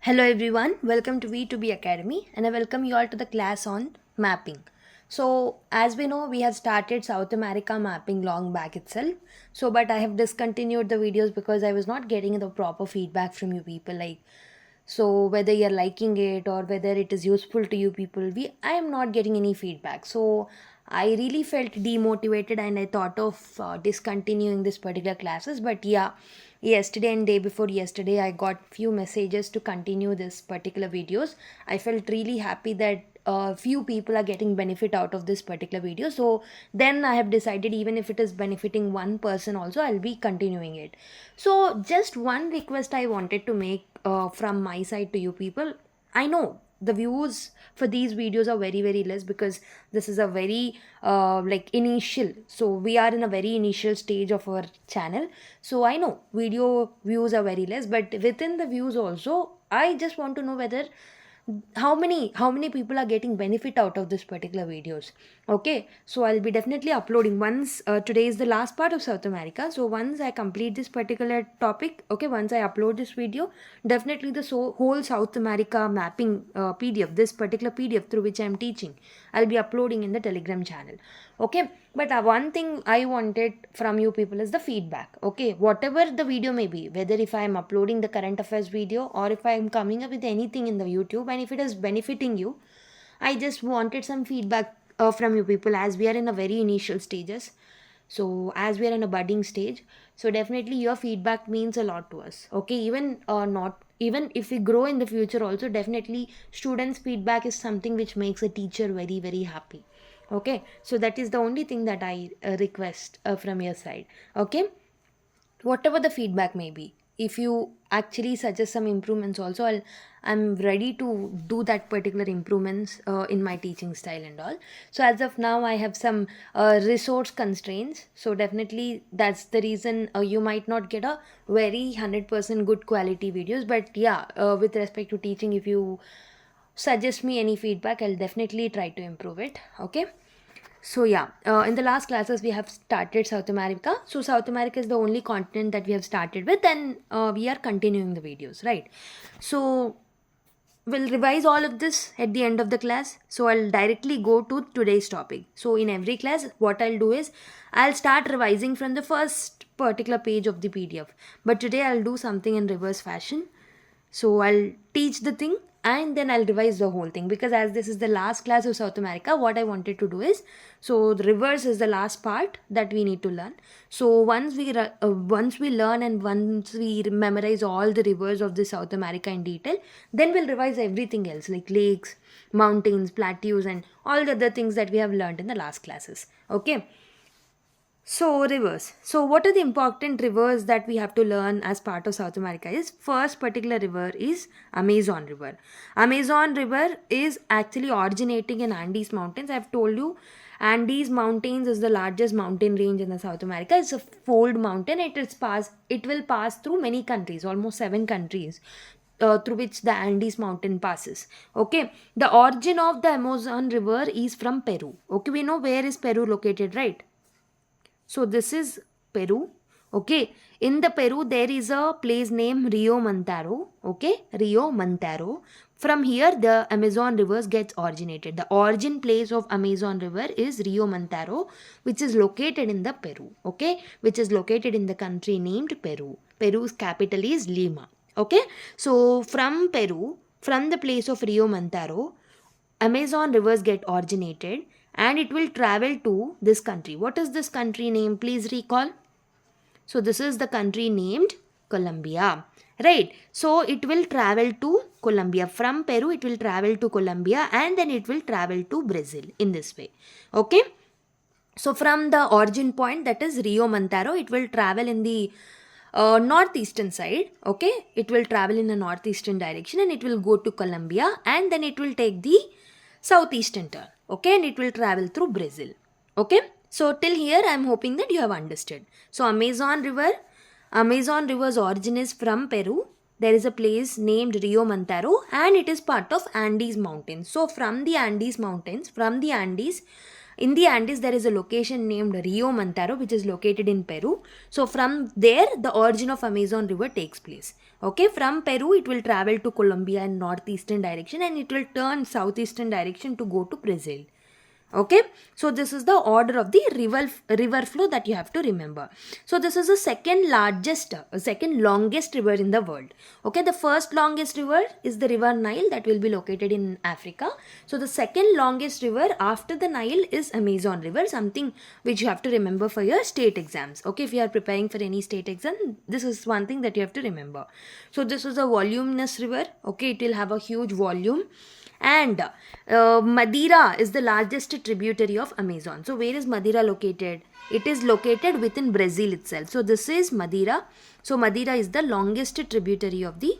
Hello everyone, welcome to V2B Academy and I welcome you all to the class on mapping. So as we know we have started South America mapping long back itself. But I have discontinued the videos because I was not getting the proper feedback from you people, like whether you're liking it or whether it is useful to you people, I am not getting any feedback. So I really felt demotivated and I thought of discontinuing this particular classes. But yeah, yesterday and day before yesterday I got few messages to continue this particular videos. I felt really happy that few people are getting benefit out of this particular video. So then I have decided, even if it is benefiting one person also, I'll be continuing it. So just one request I wanted to make from my side to you people. I know the views for these videos are very less because this is a very initial, so we are in a very initial stage of our channel. So I know video views are very less, but within the views also I just want to know whether how many people are getting benefit out of this particular videos. Okay, so I'll be definitely uploading once today is the last part of South America. So once I complete this particular topic, okay, once I upload this video, definitely the whole South America mapping PDF, this particular PDF through which I'm teaching, I'll be uploading in the Telegram channel. Okay, but one thing I wanted from you people is the feedback. Okay, whatever the video may be, whether if I am uploading the current affairs video or if I am coming up with anything in the YouTube, and if it is benefiting you, I just wanted some feedback from you people, as we are in a very initial stages. So as we are in a budding stage, so definitely your feedback means a lot to us. Okay, not even if we grow in the future also, definitely students feedback is something which makes a teacher very happy. Okay, so that is the only thing that I request from your side. Okay, whatever the feedback may be, if you actually suggest some improvements also, I'm ready to do that particular improvements in my teaching style and all. So as of now I have some resource constraints, so definitely that's the reason you might not get a very 100% good quality videos. But yeah, with respect to teaching, if you suggest me any feedback, I'll definitely try to improve it. Okay, so yeah, in the last classes we have started South America. So South America is the only continent that we have started with, and we are continuing the videos, right? So we'll revise all of this at the end of the class. So I'll directly go to today's topic. So in every class, what I'll do is I'll start revising from the first particular page of the PDF. But today I'll do something in reverse fashion. So I'll teach the thing and then I'll revise the whole thing, because as this is the last class of South America, what I wanted to do is, so the reverse is the last part that we need to learn. So once we learn and once we memorize all the rivers of the South America in detail, then we'll revise everything else like lakes, mountains, plateaus, and all the other things that we have learned in the last classes. Okay. So rivers. So what are the important rivers that we have to learn as part of South America is, first particular river is Amazon River. Amazon River is actually originating in Andes Mountains. I've told you Andes Mountains is the largest mountain range in the South America. It's a fold mountain. It will pass through many countries, almost 7 countries. Through which the Andes mountain passes. Okay, the origin of the Amazon River is from Peru. Okay, we know where is Peru located, right? So this is Peru. Okay. In the Peru, there is a place named Rio Montaro. Okay. Rio Montaro. From here, the Amazon rivers gets originated. The origin place of Amazon river is Rio Montaro, which is located in the Peru. Okay. Which is located in the country named Peru. Peru's capital is Lima. Okay. So from Peru, from the place of Rio Montaro, Amazon rivers get originated and it will travel to this country. What is this country name? Please recall. So this is the country named Colombia. Right. So it will travel to Colombia. From Peru, it will travel to Colombia and then it will travel to Brazil in this way. Okay. So from the origin point, that is Rio Montaro, it will travel in the northeastern side. Okay. It will travel in a northeastern direction and it will go to Colombia and then it will take the southeastern turn. Okay, and it will travel through Brazil. Okay, so till here I am hoping that you have understood. So Amazon river's origin is from Peru. There is a place named Rio Montaro and it is part of Andes mountains. So from the Andes mountains, in the Andes there is a location named Rio Montaro which is located in Peru. So from there the origin of Amazon river takes place. Okay, from Peru it will travel to Colombia in northeastern direction, and it will turn southeastern direction to go to Brazil. Okay, so this is the order of the river flow that you have to remember. So this is the second longest river in the world. Okay, the first longest river is the river Nile, that will be located in Africa. So the second longest river after the Nile is Amazon river, something which you have to remember for your state exams. Okay, if you are preparing for any state exam, this is one thing that you have to remember. So this is a voluminous river. Okay, it will have a huge volume. And Madeira is the largest tributary of Amazon. So where is Madeira located? It is located within Brazil itself. So this is Madeira. So Madeira is the largest tributary of the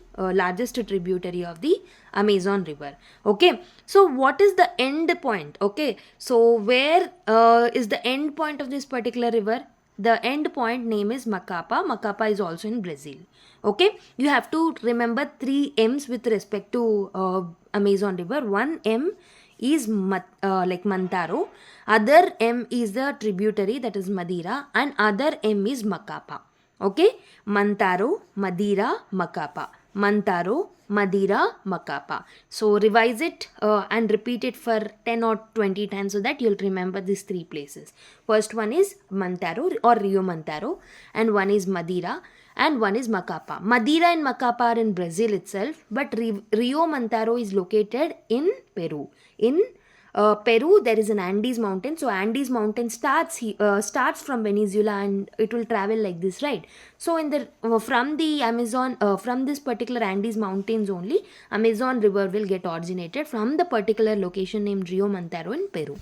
Amazon river. Okay, so what is the end point? Okay, so where is the end point of this particular river? The end point name is Macapa. Macapa is also in Brazil. Okay, you have to remember 3 M's with respect to Amazon river. One M is like Mantaro, other M is the tributary, that is Madeira, and other M is Macapa. Okay, Mantaro, Madeira, Macapa. Mantaro, Madeira, Macapa. So revise it and repeat it for 10 or 20 times so that you'll remember these 3 places. First one is Mantaro or Rio Mantaro, and one is Madeira, and one is Macapa. Madeira and Macapa are in Brazil itself, but Rio Mantaro is located in Peru. In Peru, there is an Andes mountain. So Andes mountain starts from Venezuela, and it will travel like this, right? So in the from the Amazon, from this particular Andes mountains only, Amazon river will get originated from the particular location named Rio Mantaro in Peru.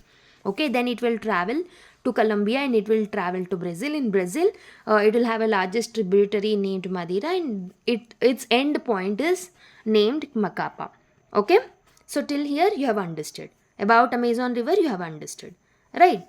Okay, then it will travel to Colombia, and it will travel to Brazil. In Brazil, it will have a largest tributary named Madeira, and its end point is named Macapa. Okay, so till here you have understood about Amazon river. You have understood, right?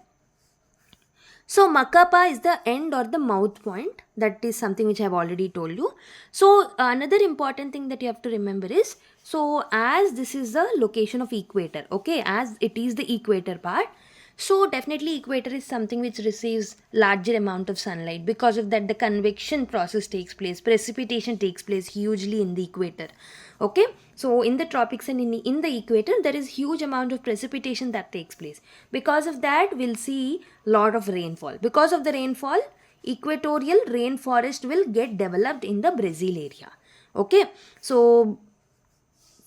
So Macapa is the end or the mouth point. That is something which I have already told you. So another important thing that you have to remember is, so as this is the location of equator, okay, as it is the equator part, so definitely equator is something which receives larger amount of sunlight. Because of that, the convection process takes place, precipitation takes place hugely in the equator. Okay, so in the tropics and in the equator, there is huge amount of precipitation that takes place. Because of that, we'll see lot of rainfall. Because of the rainfall, equatorial rainforest will get developed in the Brazil area. Okay, so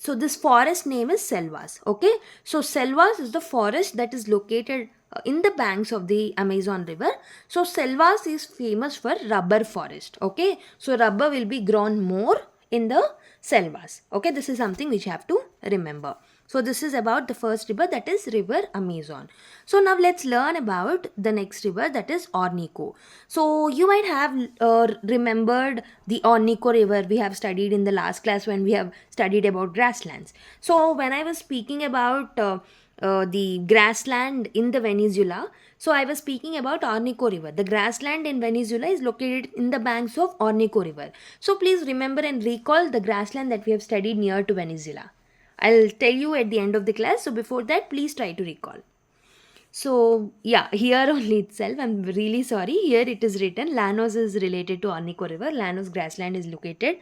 this forest name is selvas. Okay, so selvas is the forest that is located in the banks of the Amazon river. So selvas is famous for rubber forest. Okay, so rubber will be grown more in the selvas. Okay, this is something which you have to remember. So this is about the first river, that is river Amazon. So now let's learn about the next river, that is Orinoco. So you might have remembered the Orinoco river we have studied in the last class when we have studied about grasslands. So when I was speaking about the grassland in the Venezuela, so I was speaking about Orinoco river. The grassland in Venezuela is located in the banks of Orinoco river. So please remember and recall the grassland that we have studied near to Venezuela. I'll tell you at the end of the class. So before that, please try to recall. So yeah, here only itself, I'm really sorry. Here it is written, Llanos is related to Orinoco river. Llanos grassland is located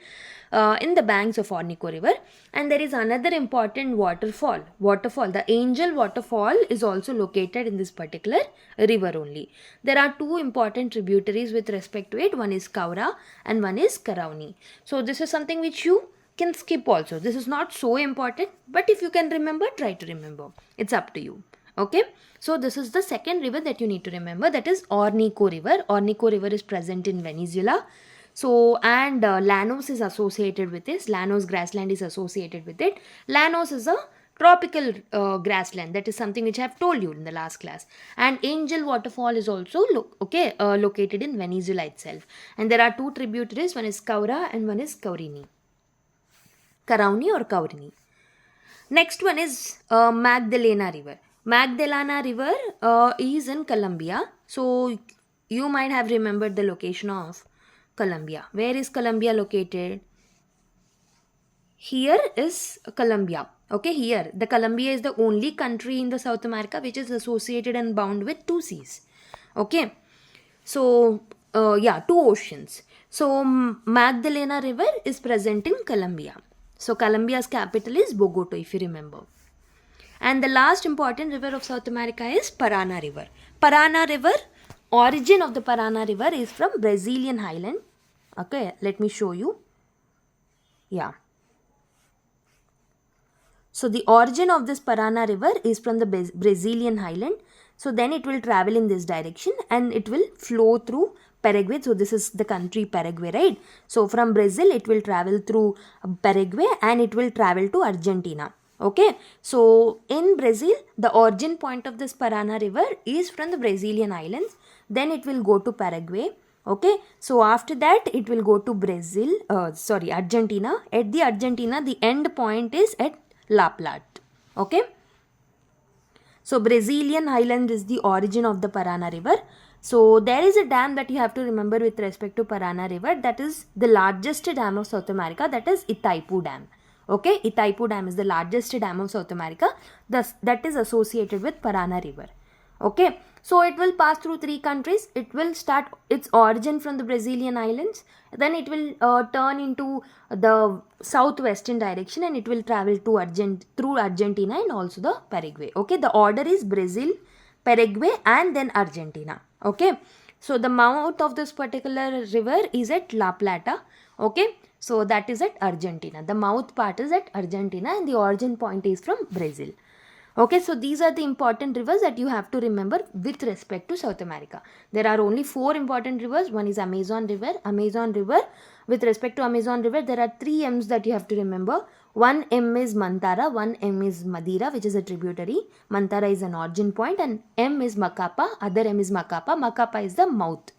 in the banks of Orinoco river. And there is another important waterfall. The Angel waterfall is also located in this particular river only. There are 2 important tributaries with respect to it. One is Caura and one is Carauni. So this is something which you can skip also. This is not so important, but if you can remember, try to remember. It's up to you. Okay, so this is the second river that you need to remember, that is Orinoco river. Orinoco river is present in Venezuela. So and Llanos is associated with this. Llanos grassland is associated with it. Llanos is a tropical grassland. That is something which I have told you in the last class. And Angel waterfall is also located in Venezuela itself. And there are 2 tributaries. One is Caura and one is Carauni or Caurini. Next one is Magdalena river. Magdalena river is in Colombia. So you might have remembered the location of Colombia. Where is Colombia located? Here is Colombia. Okay, here the Colombia is the only country in the South America which is associated and bound with 2 seas. Okay, so 2 oceans. So Magdalena River is present in Colombia. So Colombia's capital is Bogota, if you remember. And the last important river of South America is Parana River. Parana River, origin of the Parana River is from Brazilian highland. Okay, let me show you. Yeah. So the origin of this Parana river is from the Brazilian highland. So then it will travel in this direction and it will flow through Paraguay. So this is the country Paraguay, right? So from Brazil it will travel through Paraguay and it will travel to Argentina. Okay, so in Brazil the origin point of this Parana river is from the Brazilian islands. Then it will go to Paraguay. Okay, so after that it will go to Argentina. At the Argentina, the end point is at La Plata. Okay, so Brazilian highland is the origin of the Parana river. So there is a dam that you have to remember with respect to Parana river, that is the largest dam of South America, that is Itaipu Dam. Okay, Itaipu Dam is the largest dam of South America, that is associated with Parana river. Okay, so it will pass through 3 countries. It will start its origin from the Brazilian islands, then it will turn into the southwestern direction and it will travel to through Argentina and also the Paraguay. Okay, the order is Brazil, Paraguay and then Argentina. Okay, so the mouth of this particular river is at La Plata. Okay, so that is at Argentina. The mouth part is at Argentina and the origin point is from Brazil. Okay, so these are the important rivers that you have to remember with respect to South America. There are only 4 important rivers. One is Amazon River. Amazon River, with respect to Amazon River, there are 3 M's that you have to remember. One M is Mantara, one M is Madeira, which is a tributary. Mantara is an origin point and M is Macapa, other M is Macapa. Macapa is the mouth.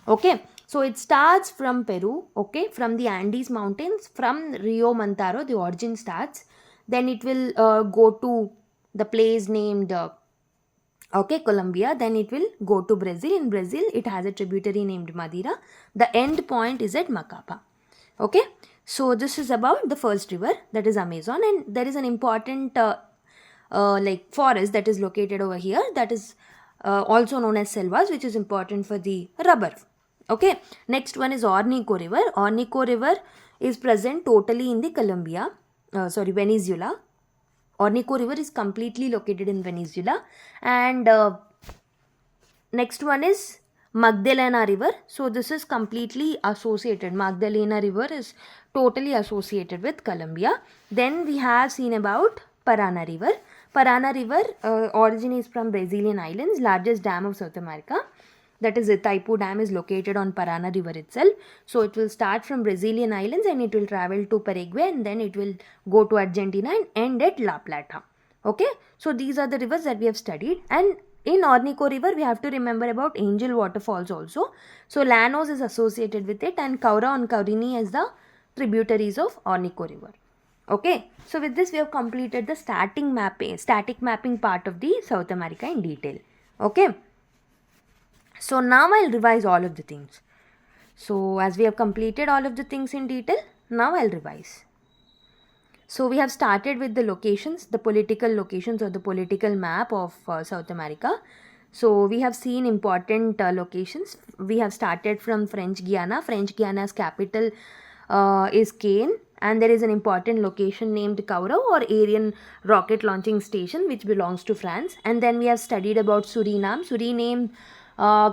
Okay, so it starts from Peru, okay, from the Andes mountains, from Rio Mantaro, the origin starts. Then it will go to the place named Colombia. Then it will go to Brazil. In Brazil it has a tributary named Madeira. The end point is at Macapa. Okay, so this is about the first river, that is Amazon, and there is an important forest that is located over here, that is also known as selvas, which is important for the rubber. Okay, next one is Ornico River. Ornico River is present totally in the Venezuela. Ornico River is completely located in Venezuela. And next one is Magdalena River. So this is completely associated. Magdalena River is totally associated with Colombia. Then we have seen about Parana River. Parana River origin is from Brazilian islands, largest dam of South America. That is Itaipu Dam is located on Parana River itself. So it will start from Brazilian islands and it will travel to Paraguay and then it will go to Argentina and end at La Plata. Okay, so these are the rivers that we have studied. And in Ornico River we have to remember about Angel waterfalls also. So Llanos is associated with it and Caura and Caurini as the tributaries of Ornico River. Okay, so with this we have completed the static mapping part of the South America in detail. Okay. So now I'll revise all of the things. So as we have completed all of the things in detail, now I'll revise. So we have started with the locations, the political locations or the political map of South America. So we have seen important locations. We have started from French Guiana. French Guiana's capital is Cane, and there is an important location named Caura or Ariane rocket launching station which belongs to France. And then we have studied about Suriname. Suriname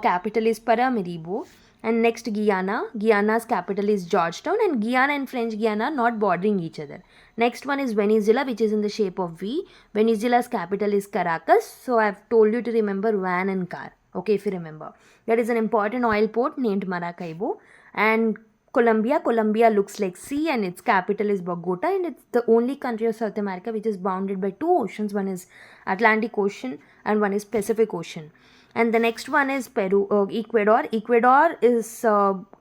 capital is Paramaribo. And next Guyana. Guyana's capital is Georgetown, and Guyana and French Guiana not bordering each other. Next one is Venezuela, which is in the shape of V. Venezuela's capital is Caracas. So I have told you to remember van and car. Okay, if you remember. There is an important oil port named Maracaibo. And Colombia looks like sea and its capital is Bogota, and it's the only country of South America which is bounded by 2 oceans. One is Atlantic Ocean and one is Pacific Ocean. And the next one is Ecuador. Ecuador is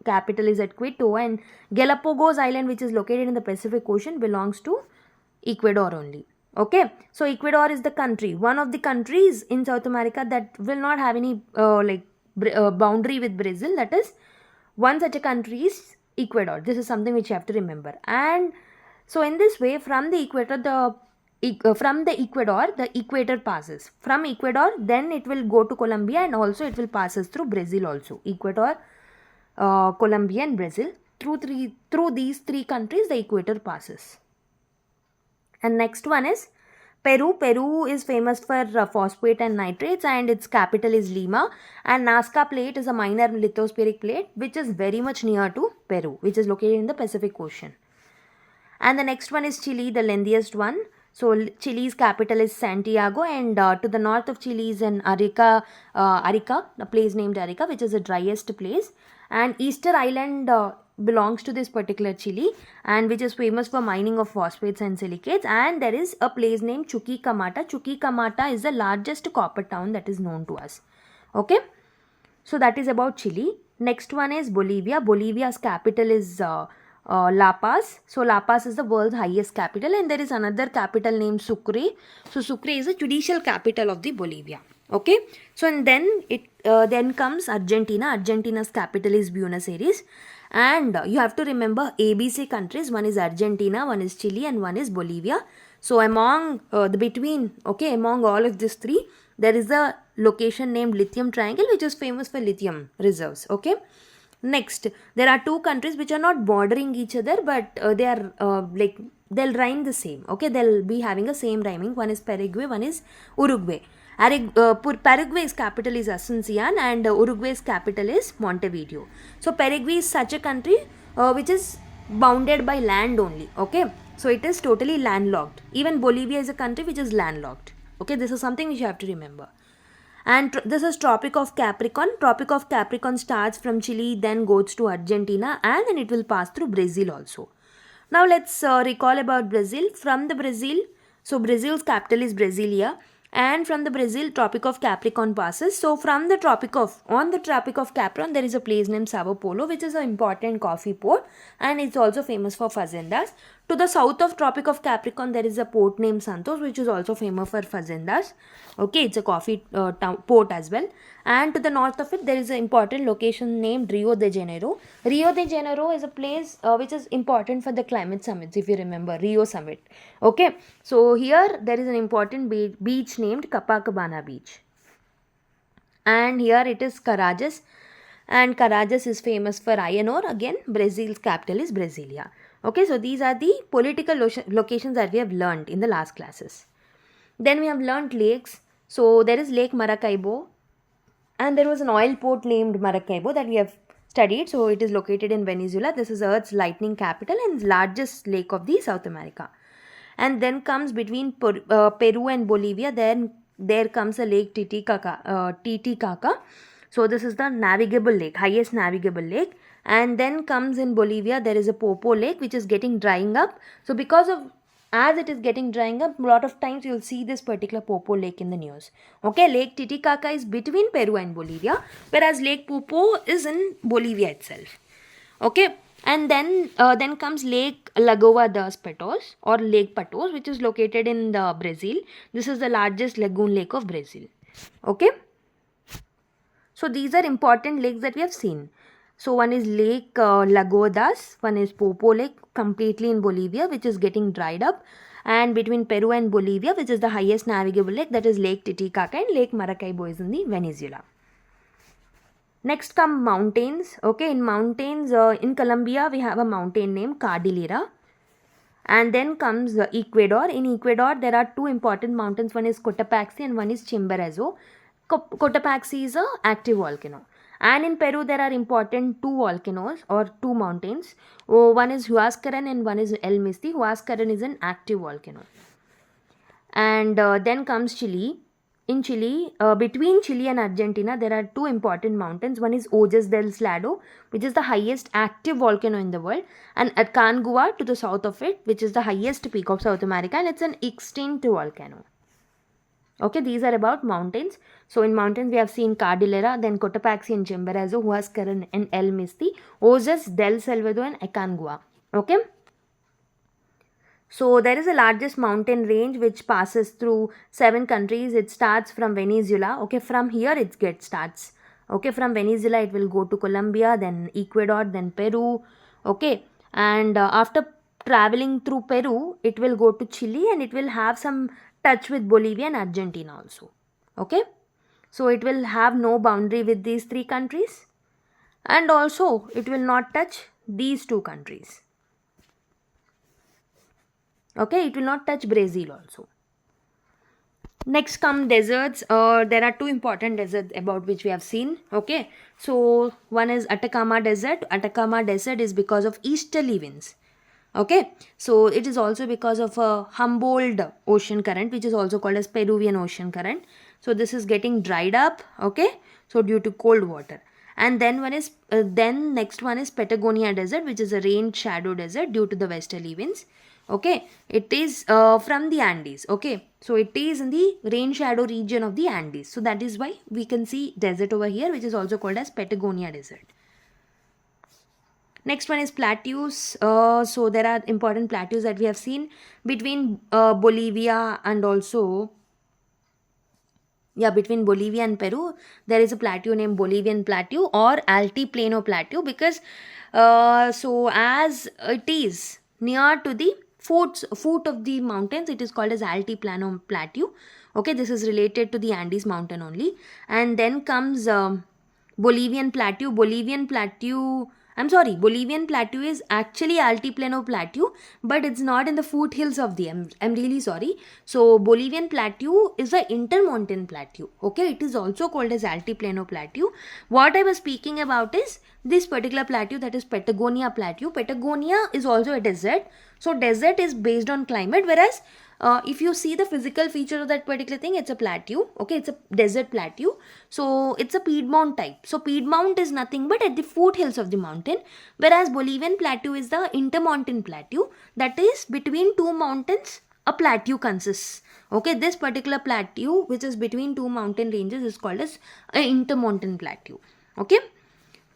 capital is at Quito, and Galapagos Island, which is located in the Pacific Ocean, belongs to Ecuador only. Okay, so Ecuador is the country, one of the countries in South America that will not have any boundary with Brazil. That is, one such a country is Ecuador. This is something which you have to remember. And so in this way, from the equator, the equator passes. From Ecuador, then it will go to Colombia, and also it will passes through Brazil also. Ecuador Colombia and Brazil. Through these three countries, the equator passes. And next one is Peru. Peru is famous for phosphate and nitrates, and its capital is Lima. And Nazca Plate is a minor lithospheric plate which is very much near to Peru, which is located in the Pacific Ocean. And the next one is Chile, the lengthiest one. So Chile's capital is Santiago, and to the north of Chile is in Arica, a place named Arica, which is the driest place. And Easter Island belongs to this particular Chile, and which is famous for mining of phosphates and silicates. And there is a place named Chuquicamata. Chuquicamata is the largest copper town that is known to us. Okay, so that is about Chile. Next one is Bolivia. Bolivia's capital is La Paz. So La Paz is the world's highest capital, and there is another capital named Sucre. So Sucre is the judicial capital of the Bolivia. Okay, so and then comes Argentina. Argentina's capital is Buenos Aires, and you have to remember ABC countries. One is Argentina, one is Chile, and one is Bolivia. So among among all of these three, there is a location named Lithium Triangle, which is famous for lithium reserves. Okay. Next, there are two countries which are not bordering each other, but they are they'll rhyme the same. Okay, they'll be having the same rhyming. One is Paraguay, one is Uruguay. Paraguay's capital is Asuncion, and Uruguay's capital is Montevideo. So Paraguay is such a country which is bounded by land only. Okay, so it is totally landlocked. Even Bolivia is a country which is landlocked. Okay, this is something which you have to remember. And this is Tropic of Capricorn. Tropic of Capricorn starts from Chile, then goes to Argentina, and then it will pass through Brazil also. Now let's recall about Brazil. From the Brazil, so Brazil's capital is Brasilia, and from the Brazil, Tropic of Capricorn passes. So on the Tropic of Capricorn, there is a place named Sao Paulo, which is an important coffee port, and it's also famous for fazendas. To the south of Tropic of Capricorn, there is a port named Santos, which is also famous for fazendas. Okay, it's a coffee port as well. And to the north of it, there is an important location named Rio de Janeiro. Rio de Janeiro is a place which is important for the climate summits, if you remember, Rio Summit. Okay, so here there is an important beach named Copacabana Beach. And here it is Carajás. And Carajás is famous for iron ore. Again, Brazil's capital is Brasilia. Okay, so these are the political locations that we have learned in the last classes. Then we have learned lakes. So there is Lake Maracaibo, and there was an oil port named Maracaibo that we have studied. So it is located in Venezuela. This is Earth's lightning capital and largest lake of the South America. And then comes between Peru and Bolivia. Then there comes a lake Titicaca. So this is the navigable lake, highest navigable lake. And then comes in Bolivia, there is a Popo lake which is drying up. So as it is drying up, a lot of times you'll see this particular Popo lake in the news. Okay, Lake Titicaca is between Peru and Bolivia, whereas Lake Popo is in Bolivia itself. Okay, and then comes Lake Lagoa dos Patos or Lake Patos, which is located in Brazil. This is the largest lagoon lake of Brazil. Okay, so these are important lakes that we have seen. So one is Lake Lagodas, one is Popo Lake, completely in Bolivia, which is getting dried up. And between Peru and Bolivia, which is the highest navigable lake, that is Lake Titicaca, and Lake Maracaibo is in the Venezuela. Next come mountains. Okay, in mountains, in Colombia, we have a mountain named Cordillera. And then comes Ecuador. In Ecuador, there are two important mountains. One is Cotopaxi and one is Chimborazo. Cotopaxi is an active volcano. And in Peru, there are important two volcanoes or two mountains. One is Huascaran and one is El Misti. Huascaran is an active volcano. And then comes Chile. In Chile, between Chile and Argentina, there are two important mountains. One is Ojos del Salado, which is the highest active volcano in the world, and Aconcagua to the south of it, which is the highest peak of South America, and it's an extinct volcano. Okay, these are about mountains. So in mountains, we have seen Cordillera, then Cotopaxi and Chimborazo, Huascaran and El Misti, Ojos del Salvador and Aconcagua. Okay. So there is a largest mountain range which passes through 7 countries. It starts from Venezuela. Okay, from here it starts. Okay, from Venezuela it will go to Colombia, then Ecuador, then Peru. Okay, and after traveling through Peru, it will go to Chile and it will have some touch with Bolivia and Argentina also. Okay, so it will have no boundary with these 3 countries. and also it will not touch these two countries. Okay, it will not touch Brazil also. Next come deserts. There are two important deserts about which we have seen. Okay, so one is Atacama Desert. Atacama Desert is because of easterly winds. Okay, so it is also because of a Humboldt ocean current, which is also called as Peruvian ocean current. So this is getting dried up. Okay, so due to cold water. And then next one is Patagonia Desert, which is a rain shadow desert due to the westerly winds. Okay, it is from the Andes. Okay, so it is in the rain shadow region of the Andes. So that is why we can see desert over here, which is also called as Patagonia Desert. Next one is plateaus. So there are important plateaus that we have seen between Bolivia and also, between Bolivia and Peru. There is a plateau named Bolivian Plateau or Altiplano Plateau, because so as it is near to the foot of the mountains, it is called as Altiplano Plateau. Okay, this is related to the Andes mountain only. And then comes Bolivian Plateau. Bolivian Plateau is actually Altiplano Plateau, but it's not in the foothills of the. I'm really sorry. So Bolivian Plateau is the intermountain plateau. Okay, it is also called as Altiplano Plateau. What I was speaking about is this particular plateau, that is Patagonia Plateau. Patagonia is also a desert. So desert is based on climate, whereas if you see the physical feature of that particular thing, it's a plateau. Okay, it's a desert plateau. So it's a Piedmont type. So Piedmont is nothing but at the foothills of the mountain, whereas Bolivian Plateau is the intermountain plateau, that is between two mountains a plateau consists. Okay, this particular plateau, which is between two mountain ranges, is called as an intermountain plateau. Okay.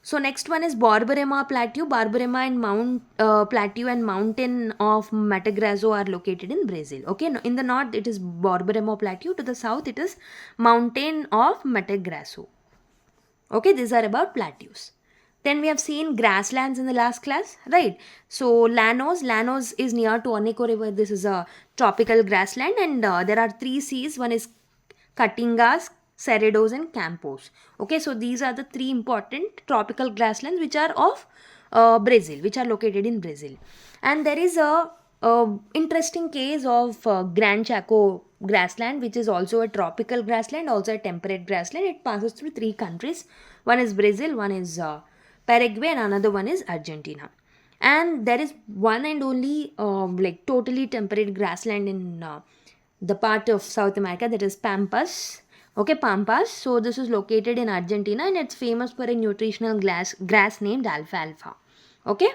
So next one is Borborema Plateau. Borborema and Plateau and mountain of Mato Grosso are located in Brazil. Okay, in the north it is Borborema Plateau. To the south it is mountain of Mato Grosso. Okay, these are about plateaus. Then we have seen grasslands in the last class, right? So Llanos is near to Orinoco River. This is a tropical grassland, and there are three seas. One is Caatingas, Cerrados and Campos. Okay, so these are the three important tropical grasslands which are of Brazil, which are located in Brazil. And there is a interesting case of Gran Chaco grassland, which is also a tropical grassland, also a temperate grassland. It passes through three countries. One is Brazil, one is Paraguay, and another one is Argentina. And there is one and only totally temperate grassland in the part of South America, that is Pampas. Okay, Pampas. So this is located in Argentina, and it's famous for a nutritional grass named alfalfa. Okay.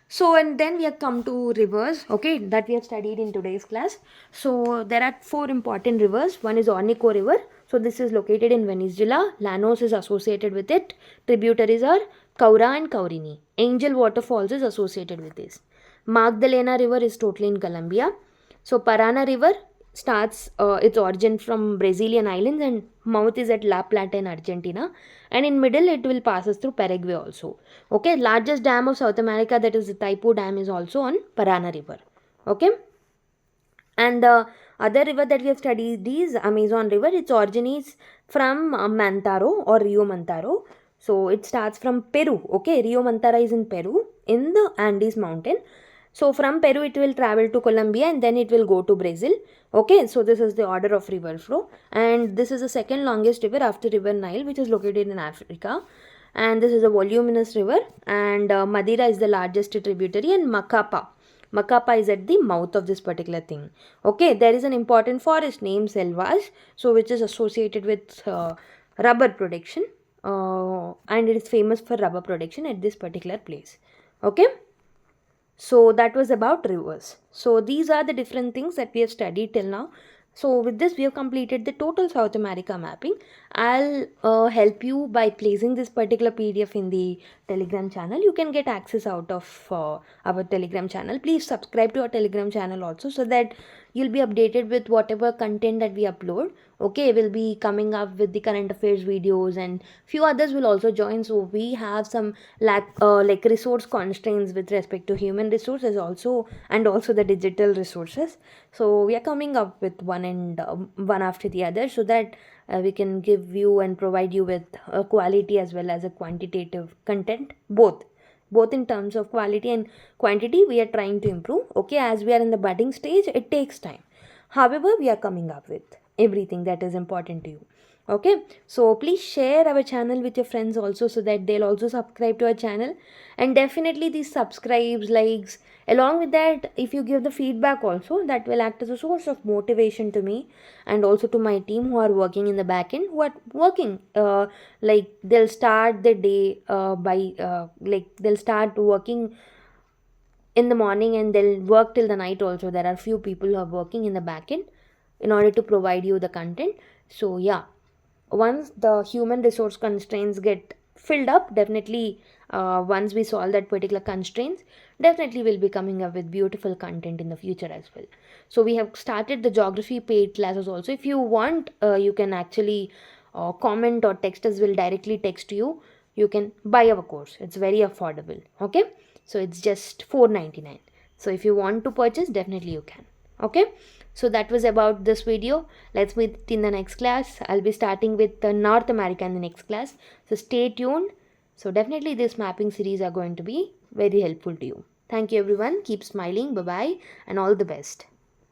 So and then we have come to rivers, okay, that we have studied in today's class. So there are four important rivers. One is Orinoco River. So this is located in Venezuela. Llanos is associated with it. Tributaries are Caura and Caurini. Angel Waterfalls is associated with this. Magdalena River is totally in Colombia. So Parana River starts its origin from Brazilian islands, and mouth is at La Plata in Argentina, and in middle it will passes through Paraguay also. Okay, largest dam of South America, that is the Taipu Dam, is also on Parana River. Okay, and the other river that we have studied is Amazon River. Its origin is from Mantaro or Rio Mantaro. So it starts from Peru. Okay, Rio Mantaro is in Peru in the Andes mountain. So from Peru it will travel to Colombia, and then it will go to Brazil. Okay, so this is the order of river flow, and this is the second longest river after River Nile, which is located in Africa. And this is a voluminous river, and Madeira is the largest tributary, and Macapa is at the mouth of this particular thing. Okay, there is an important forest named Selvas, so which is associated with rubber production, and it is famous for rubber production at this particular place. Okay. So that was about rivers. So these are the different things that we have studied till now. So with this we have completed the total South America mapping. I'll help you by placing this particular PDF in the Telegram channel. You can get access out of our Telegram channel. Please subscribe to our Telegram channel also, so that you'll be updated with whatever content that we upload. Okay, we'll be coming up with the current affairs videos, and few others will also join. So we have some like resource constraints with respect to human resources also, and also the digital resources. So we are coming up with one after the other, so that we can give you and provide you with a quality as well as a quantitative content, both in terms of quality and quantity. We are trying to improve. Okay, as we are in the budding stage, it takes time. However, we are coming up with everything that is important to you. Okay, so please share our channel with your friends also, so that they'll also subscribe to our channel. And definitely these subscribes, likes, along with that, if you give the feedback also, that will act as a source of motivation to me, and also to my team who are working in the back end, who are working like they'll start the day like they'll start working in the morning and they'll work till the night also. There are few people who are working in the back end in order to provide you the content. So yeah, once the human resource constraints get filled up, definitely once we solve that particular constraints, definitely we'll be coming up with beautiful content in the future as well. So we have started the geography paid classes also. If you want, you can actually comment or text us. Will directly text you. You can buy our course, it's very affordable. Okay, so it's just 4.99. So if you want to purchase, definitely you can. Okay, so that was about this video. Let's meet in the next class. I'll be starting with North America in the next class, so stay tuned. So definitely this mapping series are going to be very helpful to you. Thank you everyone. Keep smiling. Bye bye and all the best.